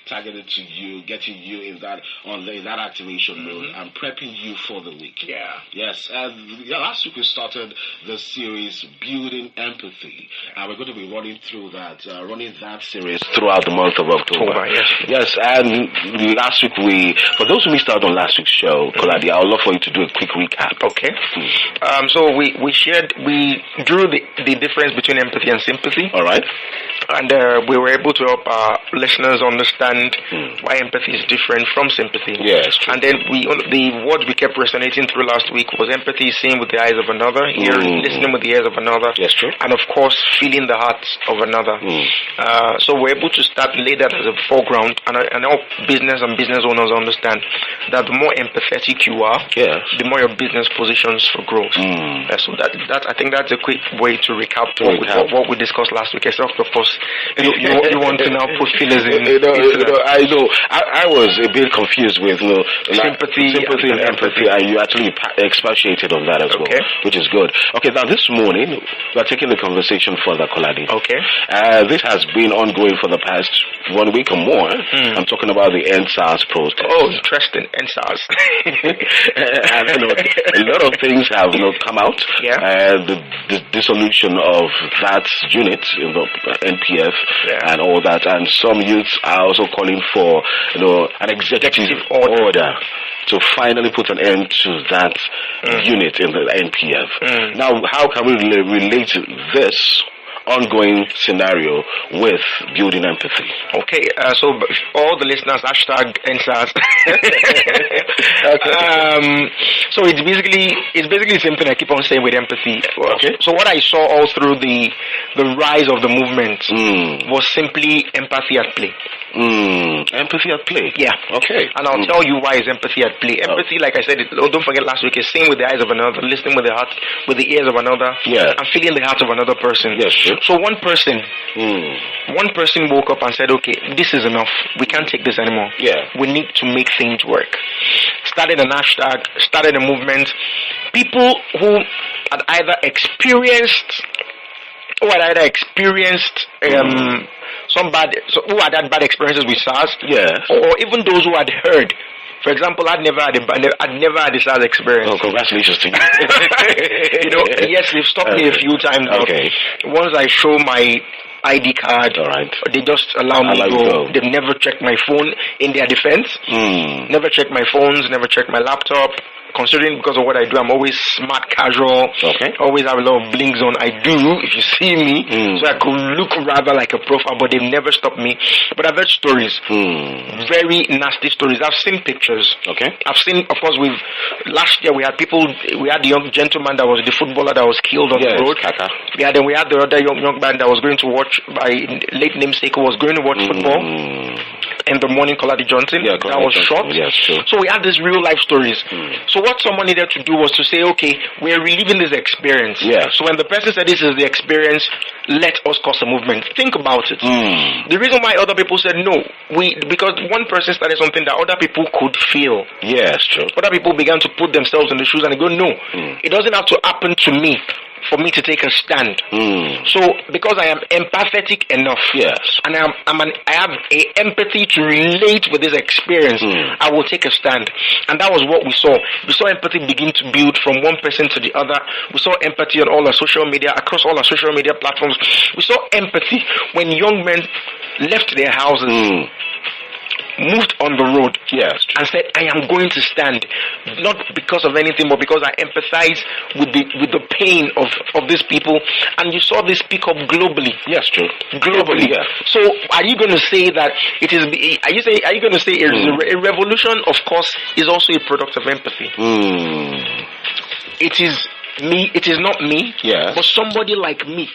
targeted to you, getting you in that activation mode and prepping you for the week. Yeah. Yes. Last week we started the series Building Empathy, and we're going to be running that series throughout the month of October. Yes. And last week for those who missed out on last week's show, Koladi, I would love for you to do a quick recap. Okay. So we drew the difference between empathy and sympathy. All right. And we were able to help our listeners understand why empathy is different from sympathy. Yes. And then the word we kept resonating through last week was empathy, seeing with the eyes of another, listening with the ears of another. Yes, true. And of course, feeling the heart of another. So we're able to lay that as a foreground, and all business and business owners understand that the more empathetic you are, the more your business positions for growth. So that I think that's a quick way to recap what we discussed last week. Except of course, you want to now put feelers in. I know. I was a bit confused with sympathy and empathy, and you actually expatiated on that as well, which is good. Okay, now this morning we are taking the conversation further, Koladi. Okay. This has been ongoing for the past 1 week or more. I'm talking about the NSAS protest. Oh, interesting, NSAS. And a lot of things have come out. Yeah. The dissolution of that unit in the NPF and all that, and some youths are also calling for an executive order to finally put an end to that unit in the NPF. Now, how can we relate this ongoing scenario with building empathy? Okay, so all the listeners, #NSAS. So it's basically the same thing I keep on saying with empathy. Okay. So what I saw all through the rise of the movement was simply empathy at play. Empathy at play. Yeah. Okay. And I'll tell you why is empathy at play. Empathy, like I said, don't forget last week, is seeing with the eyes of another, listening with the heart, with the ears of another, and feeling the heart of another person. Yes, sure. So one person woke up and said, okay, this is enough. We can't take this anymore. Yeah. We need to make things work. Started a hashtag, started a movement. People who had either experienced who had had bad experiences with SARS, or even those who had heard. For example, I'd never had a SARS experience. Oh, congratulations to you. Yes, they've stopped me a few times. Okay. Once I show my ID card, all right, they just allow me to go. They've never checked my phone in their defense. Never checked my phones, never checked my laptop. Considering because of what I do, I'm always smart casual. Okay. Always have a lot of blings on. I do, if you see me, so I could look rather like a profile, but they've never stopped me. But I've heard stories, very nasty stories. I've seen pictures. Okay. I've seen, of course, last year we had the young gentleman that was the footballer that was killed on the road. Kaka. Yeah, then we had the other young man that was going to watch, by late namesake, who was going to watch football. In the morning, Koladi Johnson, that was shot. Yes, true. So we had these real life stories. So what someone needed to do was to say, okay, we're reliving this experience. Yeah. So when the person said this is the experience, let us cause a movement. Think about it. The reason why other people said no, because one person started something that other people could feel. Yes, true. Other people began to put themselves in the shoes and they go, no, it doesn't have to happen to me for me to take a stand. So because I am empathetic enough, and I have a empathy to relate with this experience, I will take a stand. And that was what we saw. We saw empathy begin to build from one person to the other. We saw empathy on all our social media, across all our social media platforms. We saw empathy when young men left their houses, moved on the road, and said, I am going to stand, not because of anything, but because I empathize with the pain of these people. And you saw this pick up globally. Yes, true. Globally. Yeah. So are you going to say that it is? Are you going to say a revolution? Of course, is also a product of empathy. It is me. It is not me. But somebody like me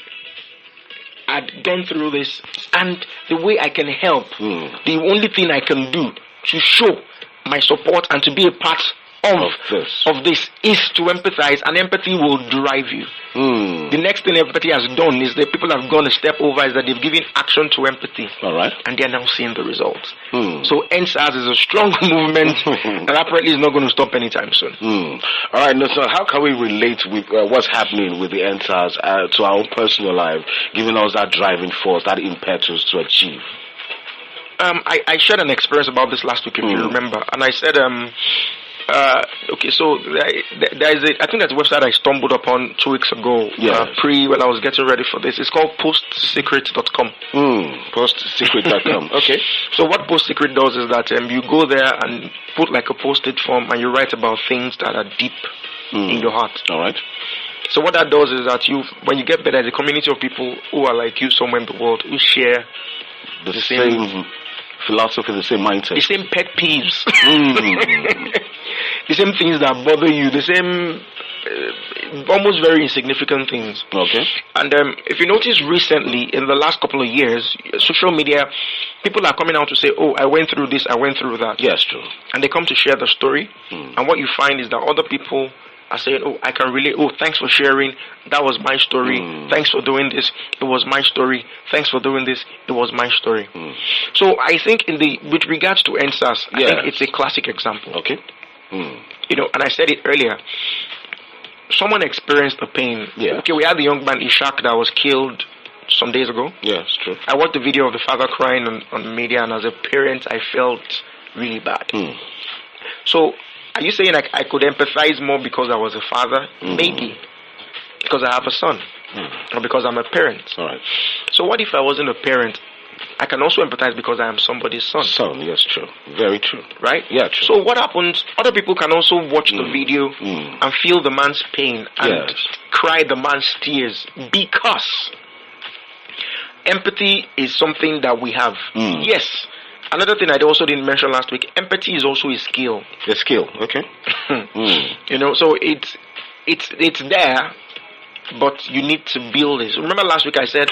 had gone through this, and the way I can help, the only thing I can do to show my support and to be a part of this is to empathize, and empathy will drive you. The next thing empathy has done is that people have gone a step over, is that they've given action to empathy. All right. And they're now seeing the results. So NSAS is a strong movement and apparently is not going to stop anytime soon. All right, so how can we relate with what's happening with the NSAS to our own personal life, giving us that driving force, that impetus to achieve? I shared an experience about this last week, if you remember, and I said, okay, so there is I think that's a website I stumbled upon 2 weeks ago. When I was getting ready for this. It's called postsecret.com. Postsecret.com. Okay. So what PostSecret does is that you go there and put like a post-it form, and you write about things that are deep in your heart. All right. So what that does is that when you get there, there's a community of people who are like you somewhere in the world who share the same philosophy, the same mindset, the same pet peeves, the same things that bother you, the same almost very insignificant things. Okay. And if you notice recently, in the last couple of years, social media, people are coming out to say, oh, I went through this, I went through that. Yes, true. And they come to share the story. And what you find is that other people are saying, oh, I can relate. Oh, thanks for sharing. That was my story. Thanks for doing this. It was my story. Thanks for doing this. It was my story. So I think with regards to NSAS, I think it's a classic example. Okay. You know, and I said it earlier. Someone experienced the pain. Yeah. Okay, we had the young man Ishak that was killed some days ago. Yes, true. I watched the video of the father crying on media, and as a parent, I felt really bad. So, are you saying I could empathize more because I was a father? Maybe. Because I have a son. Or because I'm a parent. All right. So what if I wasn't a parent? I can also empathize because I am somebody's son. Son, yes, true. Very true. Right? Yeah, true. So what happens, other people can also watch the video and feel the man's pain and cry the man's tears, because empathy is something that we have. Yes. Another thing I also didn't mention last week, empathy is also a skill. A skill, okay. You know, so it's there, but you need to build it. Remember last week I said,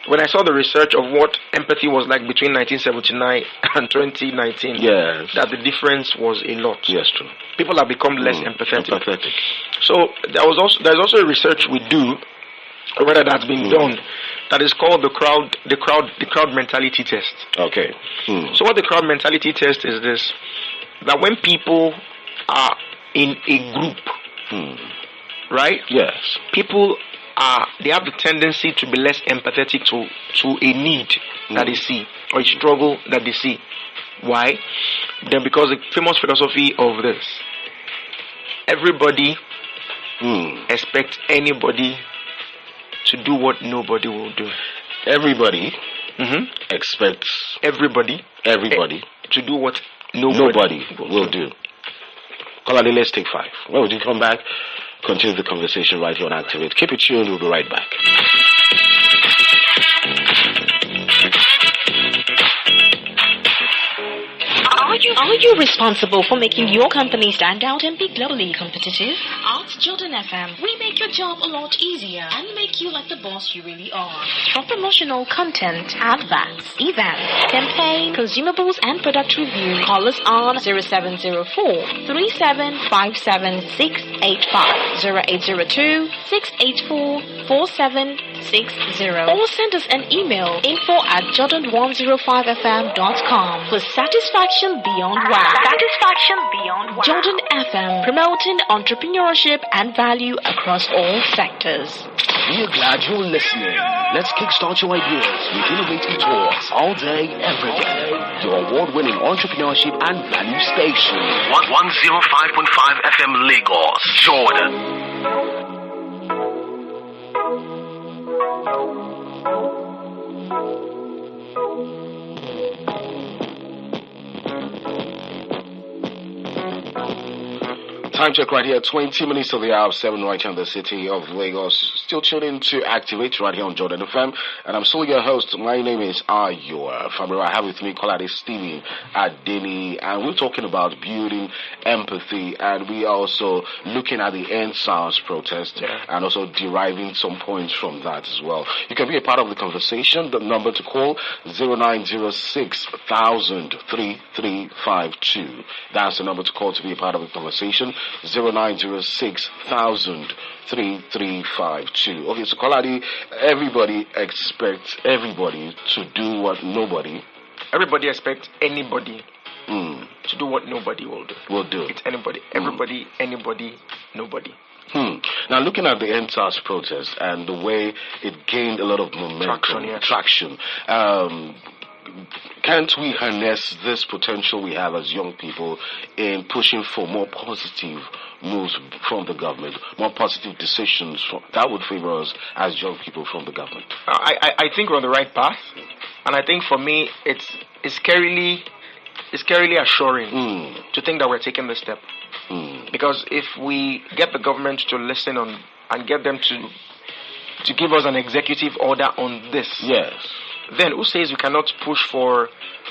when I saw the research of what empathy was like between 1979 and 2019, that the difference was a lot. Yes, true. People have become less empathetic. So there's also a research we do, or rather that's been done, that is called the crowd mentality test. Okay. So what the crowd mentality test is this: that when people are in a group, right? Yes. People they have the tendency to be less empathetic to a need that they see, or a struggle that they see. Why? Then because the famous philosophy of this: everybody expects anybody to do what nobody will do. Everybody expects everybody to do what nobody will do. Colady, let's take 5. Well, would you come back? Continue the conversation right here on Activate. Keep it tuned. We'll be right back. Are you responsible for making your company stand out and be globally competitive? At Jordan FM, we make your job a lot easier and make you like the boss you really are. For promotional content, adverts, events, campaign, consumables, and product review, call us on 0704 3757 685, 0802 684 4760, or send us an email, info@jordan105fm.com for satisfaction beyond wow. Satisfaction beyond wow. Jordan FM, promoting entrepreneurship and value across all sectors. We're glad you're listening. Let's kickstart your ideas with innovative talks all day, every day. Your award-winning entrepreneurship and value station. 105.5 FM Lagos, Jordan. Time check right here, 20 minutes to the hour of 7 right here in the city of Lagos. Still tuned in to Activate right here on Jordan FM. And I'm still your host. My name is Ayo Fabio. I have with me Colady Stevie Adeni. And we're talking about building empathy. And we are also looking at the EndSARS protest and also deriving some points from that as well. You can be a part of the conversation. The number to call, 0906 3352. That's the number to call to be a part of the conversation. 0906 3352. Okay, so Colady, everybody expects everybody to do what nobody. Everybody expects anybody to do what nobody will do. It's anybody. Everybody, anybody, nobody. Now, looking at the EndSARS protest and the way it gained a lot of momentum, traction. can't we harness this potential we have as young people in pushing for more positive moves from the government, more positive decisions that would favor us as young people from the government? I think we're on the right path, and I think for me it's scarily assuring to think that we're taking this step. Because if we get the government to listen on and get them to give us an executive order on this, yes, then who says we cannot push for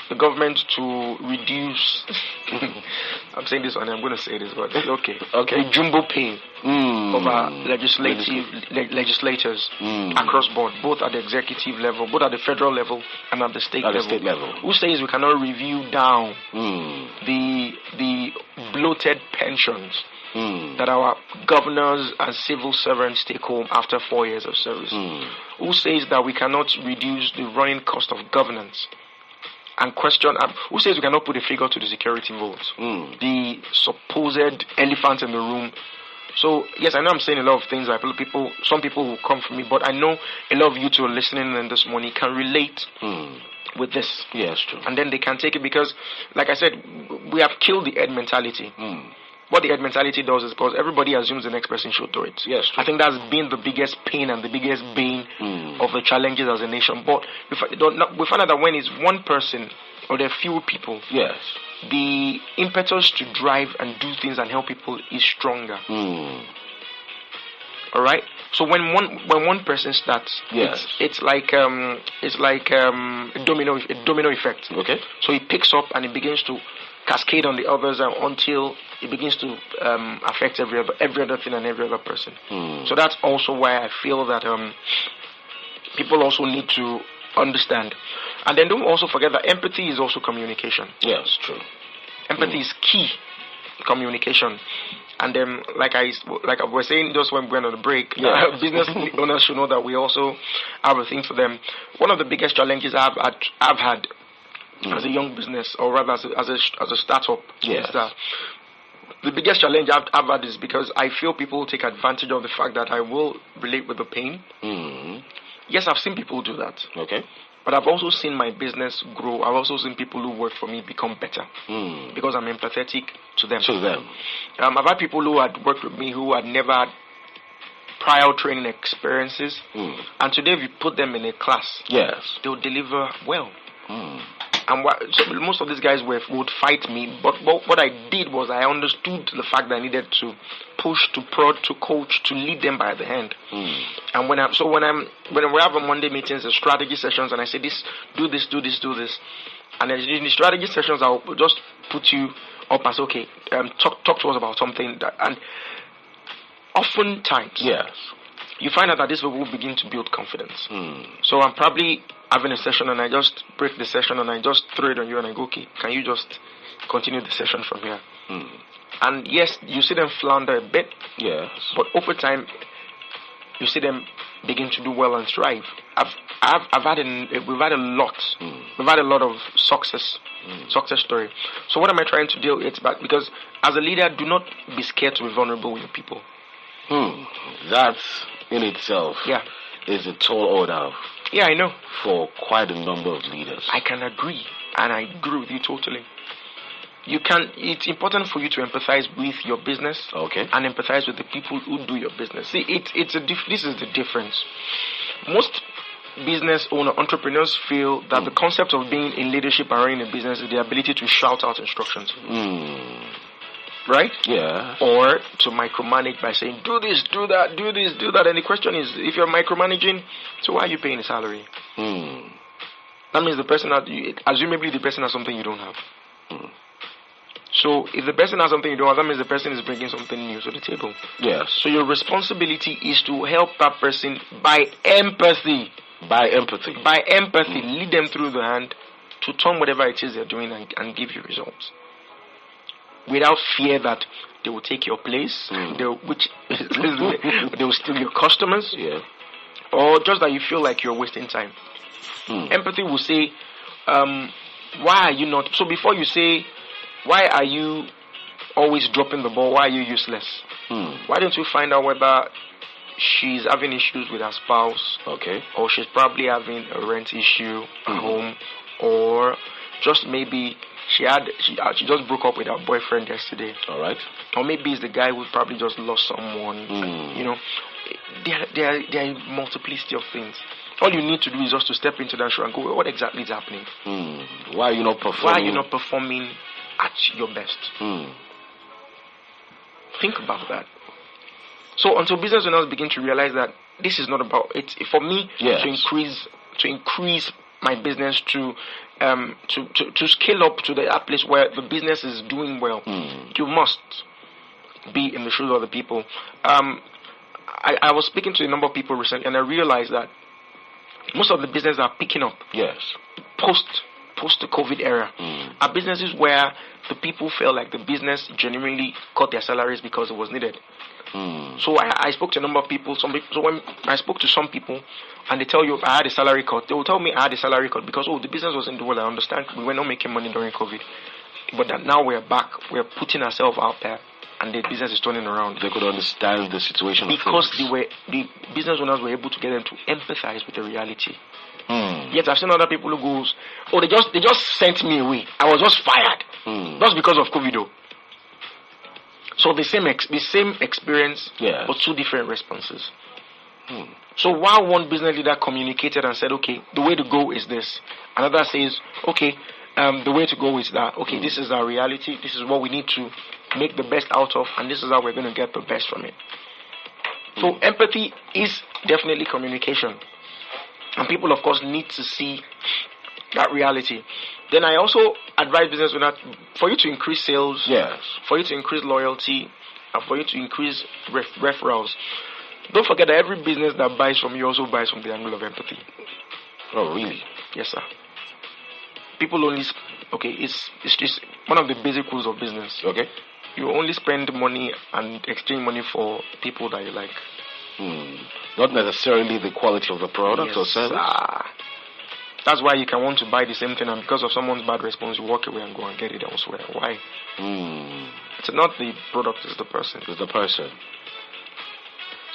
the government to reduce? I'm saying this and I'm going to say this, but okay. The jumbo pay of our legislators across board, both at the executive level, both at the federal level and at the state level. Who says we cannot review down the bloated pensions that our governors and civil servants take home after 4 years of service? Who says that we cannot reduce the running cost of governance? And question, who says we cannot put a figure to the security votes? The supposed elephant in the room. So, yes, I know I'm saying a lot of things. Some people will come from me, but I know a lot of you two are listening in this morning can relate with this. Yes, true. And then they can take it because, like I said, we have killed the ed mentality. What the ed mentality does is because everybody assumes the next person should do it. Yes, true. I think that's been the biggest pain and the biggest bane of the challenges as a nation. But we find out that when it's one person or there are few people, yes, the impetus to drive and do things and help people is stronger. All right. So when one person starts, yes, it's like a domino effect. Okay. So it picks up and it begins to cascade on the others until it begins to affect every other thing and every other person. So that's also why I feel that people also need to understand. And then don't also forget that empathy is also communication. Yes, true. Empathy is key communication. And then, like I was saying just when we went on the break, business owners should know that we also have a thing for them. One of the biggest challenges I've had as a young business, or rather as a startup, yes, is that the biggest challenge I've had is because I feel people take advantage of the fact that I will relate with the pain. Yes, I've seen people do that. Okay. But I've also seen my business grow. I've also seen people who work for me become better because I'm empathetic to them. I've had people who had worked with me who had never had prior training experiences, and today if you put them in a class, yes, they'll deliver well. And so most of these guys would fight me, but what I did was I understood the fact that I needed to push, to prod, to coach, to lead them by the hand. And when we have a Monday meetings, the strategy sessions, and I say do this, and in the strategy sessions I'll just put you up as talk to us about something and oftentimes, yes, you find out that these people will begin to build confidence. So I'm probably having a session and I just break the session and I just throw it on you and I go, okay, can you just continue the session from here? And yes, you see them flounder a bit, yes, but over time you see them begin to do well and thrive. We've had a lot of success story. So what am I trying to do? It's about, because as a leader, do not be scared to be vulnerable with your people. That in itself is a tall order. Yeah, I know. For quite a number of leaders. I can agree, and I agree with you totally. It's important for you to empathize with your business, okay, and empathize with the people who do your business. See, this is the difference. Most business entrepreneurs feel that the concept of being in leadership and running a business is the ability to shout out instructions. Right? Yeah. Or to micromanage by saying, do this, do that, do this, do that. And the question is, if you're micromanaging, so why are you paying a salary? That means assumably the person has something you don't have. So if the person has something you don't have, that means the person is bringing something new to the table. Yes. So your responsibility is to help that person by empathy. Lead them through the hand to turn whatever it is they're doing and give you results. Without fear that they will take your place, they will steal your customers, or just that you feel like you're wasting time. Empathy will say, why are you not? So before you say, why are you always dropping the ball? Why are you useless? Why don't you find out whether she's having issues with her spouse, okay, or she's probably having a rent issue at home, or just maybe she just broke up with her boyfriend yesterday. All right. Or maybe it's the guy who probably just lost someone. You know, there are a multiplicity of things. All you need to do is just to step into that show and go, what exactly is happening? Why are you not performing? Why are you not performing at your best? Think about that. So until business owners begin to realize that this is not about it, for me to increase my business to scale up to the place where the business is doing well, you must be in the shoes of the people. I was speaking to a number of people recently, and I realized that most of the businesses are picking up. Yes. Post the COVID era, are businesses where the people felt like the business genuinely cut their salaries because it was needed. So I spoke to a number of people. So when I spoke to some people, and they tell you I had a salary cut, they will tell me I had a salary cut because the business wasn't doing well. I understand we were not making money during COVID, but that now we're back. We're putting ourselves out there, and the business is turning around. They could understand the situation because the business owners were able to get them to empathize with the reality. Yet I've seen other people who goes, they just sent me away. I was just fired, just because of COVID. So the same experience, but two different responses. So while one business leader communicated and said, okay, the way to go is this, another says, okay, the way to go is that, okay, this is our reality, this is what we need to make the best out of, and this is how we're going to get the best from it. So empathy is definitely communication. And people, of course, need to see that reality. Then I also advise business owners, for you to increase sales, for you to increase loyalty, and for you to increase referrals, don't forget that every business that buys from you also buys from the angle of empathy. Oh, really? Yes, sir. People only, it's just one of the basic rules of business. Okay. You only spend money and exchange money for people that you like. Not necessarily the quality of the product or service. That's why you can want to buy the same thing, and because of someone's bad response, you walk away and go and get it elsewhere. Why? It's not the product, it's the person. It's the person.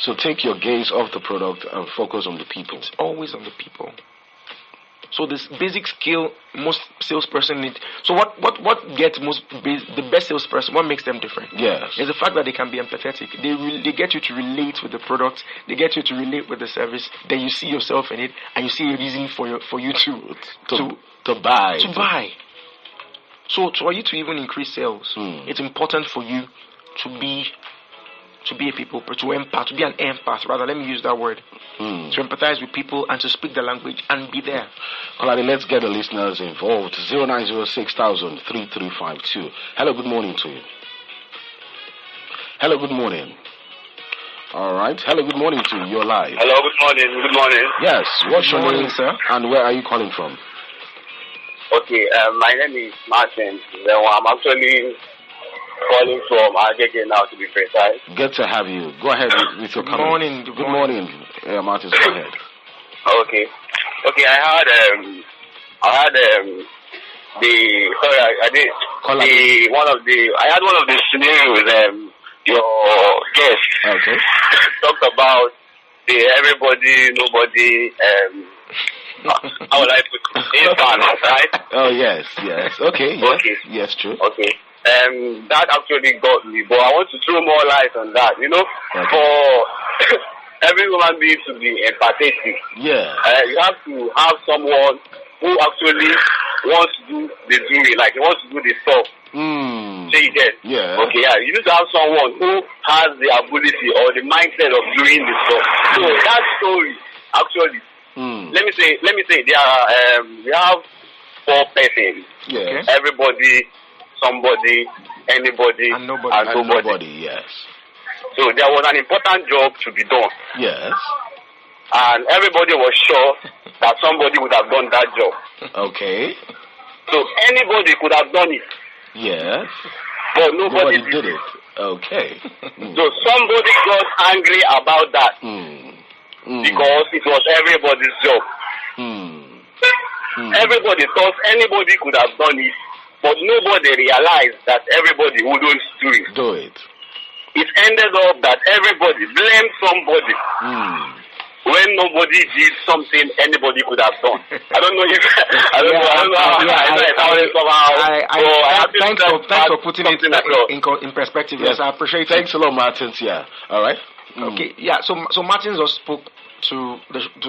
So take your gaze off the product and focus on the people. It's always on the people. So this basic skill most salesperson need. So what gets the best salesperson? What makes them different? Yes, is the fact that they can be empathetic. They get you to relate with the product. They get you to relate with the service. Then you see yourself in it, and you see a reason for you to buy. To buy. So for you to even increase sales, it's important for you to be a people, to be an empath, rather, let me use that word. To empathize with people and to speak the language and be there. Alright, let's get the listeners involved. 0906-3352. Hello, good morning to you. Hello, good morning. Alright, hello, good morning to you. You're live. Hello, good morning. Good morning. Yes, what's your name, sir? And where are you calling from? Okay, my name is Martin. I'm actually calling from Agege now, to be precise. Good to have you. Go ahead with your comment. Good morning. Martin, go ahead. Okay, I had one of the scenarios your guest talked about the everybody, nobody, how would I put it? Infant, right? Oh yes. Okay, yes. Okay. Yes, true. Okay. That actually got me, but I want to throw more light on that. For every human being to be empathetic, you have to have someone who actually wants to do the doing, like he wants to do the stuff. Say you get? Yeah. Okay, yeah. You need to have someone who has the ability or the mindset of doing the stuff. So that story, actually, let me say, there are we have 4 persons. Yeah. Everybody, somebody, anybody, and nobody. Yes. So there was an important job to be done. Yes. And everybody was sure that somebody would have done that job. Okay. So anybody could have done it. Yes. But nobody did it. Okay. So somebody got angry about that. Because it was everybody's job. Everybody thought anybody could have done it, but nobody realized that everybody wouldn't do it. It ended up that everybody blamed somebody who when nobody did something anybody could have done. I don't know if I don't know thanks for putting it in perspective. Yes, I appreciate it. Thanks a lot, Martins. Yeah. All right. Okay. Yeah. So Martins just spoke to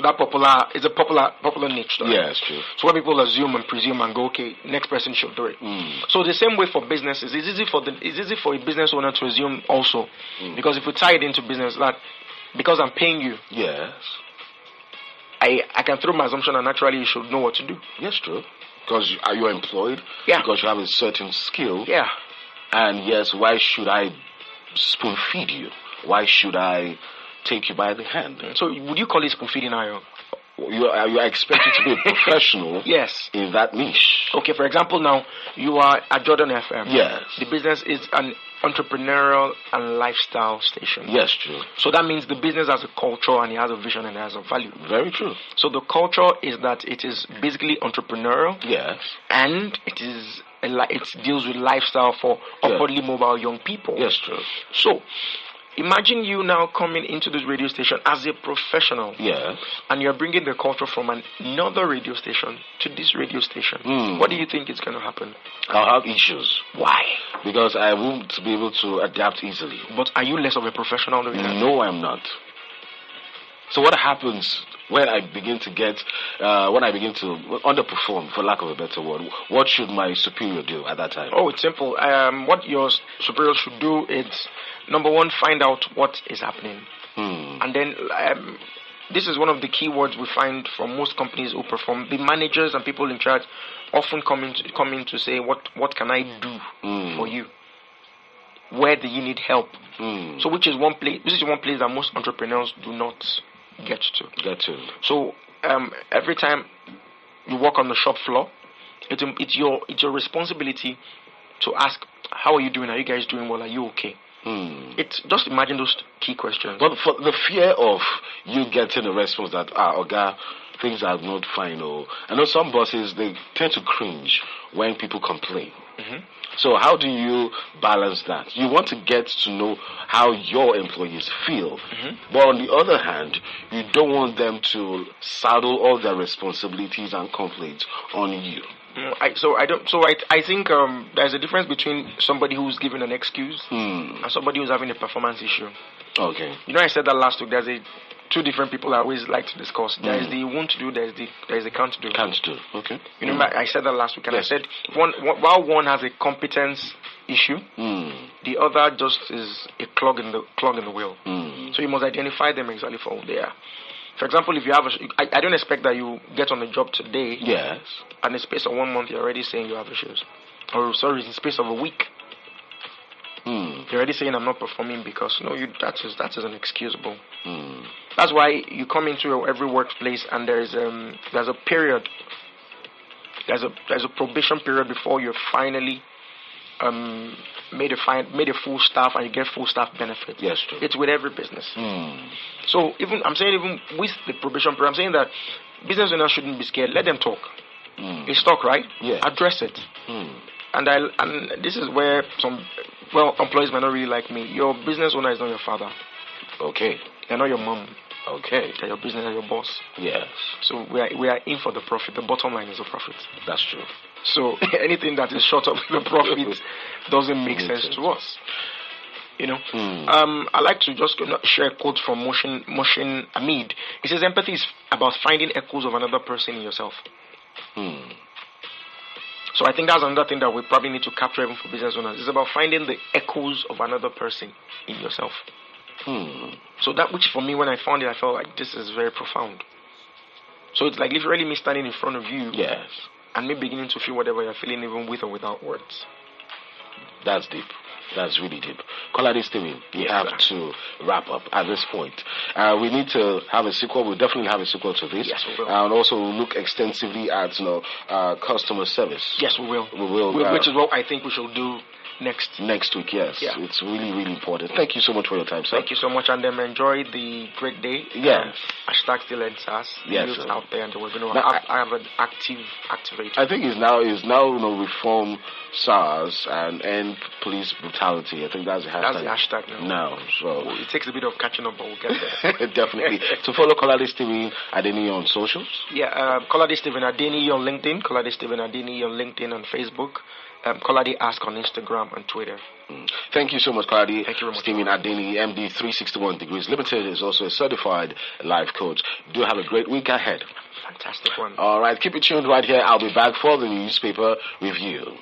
that popular. It's a popular niche. Right? Yeah, it's true. So when people assume and presume and go, okay, next person should do it. So the same way for businesses, it's easy for a business owner to assume also, because if we tie it into business, that because I'm paying you, yes, I can throw my assumption and naturally you should know what to do. Yes, true. Because you're employed. Yeah. Because you have a certain skill. Yeah. And yes, why should I spoon feed you? Why should I take you by the hand? So would you call it spoon feeding, Ayo? You are expected to be a professional. Yes. In that niche. Okay, for example, now you are at Jordan FM. Yes. The business is an entrepreneurial and lifestyle station. Yes, true. So that means the business has a culture and it has a vision and it has a value. Very true. So the culture is that it is basically entrepreneurial. Yes. And it deals with lifestyle for upwardly mobile young people. Yes, true. So imagine you now coming into this radio station as a professional. Yes. And you're bringing the culture from another radio station to this radio station. What do you think is going to happen? I'll have issues. Why? Because I won't be able to adapt easily. But are you less of a professional doing that? No, I'm not. So what happens when I begin to underperform, for lack of a better word? What should my superior do at that time? Oh, it's simple. What your superior should do is, number one, find out what is happening. And then this is one of the key words we find from most companies who perform. The managers and people in charge often come in to say, what can I do for you? Where do you need help? So this is one place that most entrepreneurs do not get to. So every time you walk on the shop floor, it's your responsibility to ask, how are you doing? Are you guys doing well? Are you okay? It's just imagine those key questions. But for the fear of you getting a response that Oga, things are not fine, or I know some bosses, they tend to cringe when people complain. So how do you balance that? You want to get to know how your employees feel, but on the other hand, you don't want them to saddle all their responsibilities and complaints on you. I think there's a difference between somebody who's giving an excuse and somebody who's having a performance issue. Okay. You know, I said that last week. There's two different people I always like to discuss. There is the want to do. There's the can't do. Can't do. Okay. You know, I said that last week, and yes. I said while one has a competence issue, the other just is a clog in the wheel. So you must identify them exactly for who they are. For example, if you have I don't expect that you get on the job today. Yes. And in the space of 1 month, you're already saying you have issues. Or sorry, in the space of a week. You're already saying I'm not performing because that is inexcusable. That's why you come into every workplace and there's a period, there's a probation period before you're finally made a full staff and you get full staff benefit. Yes, true. It's with every business. So even with the probation period, I'm saying that business owners shouldn't be scared. Let them talk. It's talk, right? Yeah. Address it. And this is where employees might not really like me. Your business owner is not your father. Okay. They're not your mom. Okay. They're your business, they're your boss. Yes. So we are in for the profit. The bottom line is the profit. That's true. So anything that is short of the profit doesn't make sense to us. You know. I like to just share a quote from Moshin Amid. He says empathy is about finding echoes of another person in yourself. So I think that's another thing that we probably need to capture even for business owners. It's about finding the echoes of another person in yourself. So that which for me, when I found it, I felt like this is very profound. So it's like literally me standing in front of you. Yes. And me beginning to feel whatever you're feeling, even with or without words. That's deep. That's really deep. Kolade Steven, we have to wrap up at this point. We need to have a sequel. We'll definitely have a sequel to this. Yes, we will. And also look extensively at customer service. Yes, we will. We will. Which is what I think we should do next. Next week, yes. Yeah. It's really, really important. Thank you so much for your time, sir. Thank you so much, and enjoy the great day. Yes. Hashtag still NSAS. Yes, Youth sir. out there, and we're going to Now, have an activate. I think it's now reform SARS and end police brutality. I think that's the hashtag. That's the hashtag now. So it takes a bit of catching up, but we'll get there. definitely. To follow Kolade Stephen Adeni on socials. Yeah, Kolade Stephen Adeni on LinkedIn. Kolade Stephen Adeni on LinkedIn and Facebook. Kolade Ask on Instagram and Twitter. Thank you so much, Kolade. Thank you very much. Stephen Adeni, MD 361 Degrees Limited, is also a certified life coach. Do have a great week ahead. Fantastic one. All right, keep it tuned right here. I'll be back for the newspaper review.